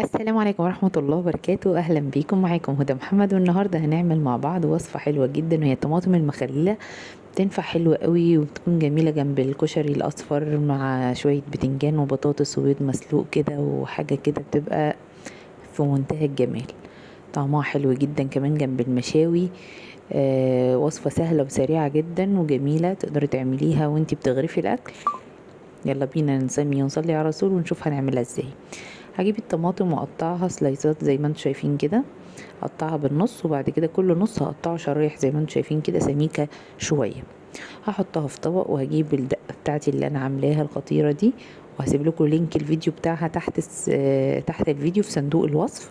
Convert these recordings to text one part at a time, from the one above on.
السلام عليكم ورحمة الله وبركاته. أهلا بيكم، معاكم هدى محمد، والنهاردة هنعمل مع بعض وصفة حلوة جدا وهي الطماطم المخللة. بتنفع حلوة قوي وبتكون جميلة جنب الكشري الأصفر مع شوية بتنجان وبطاطس وبيض مسلوق كده وحاجة كده، بتبقى في منتهى الجمال. طعمها حلو جدا كمان جنب المشاوي. وصفة سهلة وسريعة جدا وجميلة، تقدري تعمليها وانتي بتغرفي الأكل. يلا بينا نسمي ونصلي على رسول ونشوف هنعملها ازاي. هجيب الطماطم واقطعها سلايزات زي ما انتم شايفين كده، اقطعها بالنص، وبعد كده كل نص هقطعه شرايح زي ما انتم شايفين كده سميكة شوية. هحطها في طبق وهجيب الدقة بتاعتي اللي انا عاملاها الخطيرة دي، وهسيب لكم لينك الفيديو بتاعها تحت الفيديو في صندوق الوصف.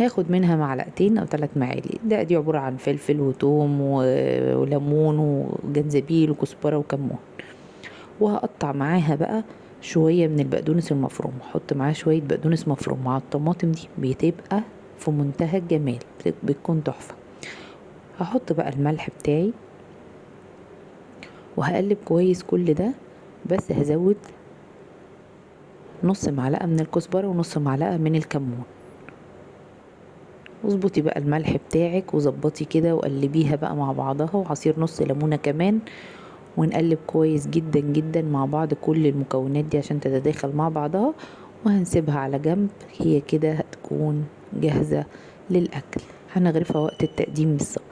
هاخد منها معلقتين او 3 معالق. الدقة دي عبارة عن فلفل وتوم وليمون وجنزبيل وكزبرة وكمون. وهقطع معاها بقى شوية من البقدونس المفروم، احط معاه شوية بقدونس مفروم مع الطماطم دي، بتبقى في منتهى الجمال، بتكون تحفة. هحط بقى الملح بتاعي وهقلب كويس كل ده، بس هزود نص معلقة من الكزبرة ونص معلقة من الكمون. واظبطي بقى الملح بتاعك وظبطي كده وقلبيها بقى مع بعضها، وعصير نص ليمونة كمان. ونقلب كويس جدا جدا مع بعض كل المكونات دي عشان تتداخل مع بعضها، وهنسيبها على جنب. هي كده هتكون جاهزة للأكل. هنغرفها وقت التقديم بالظبط.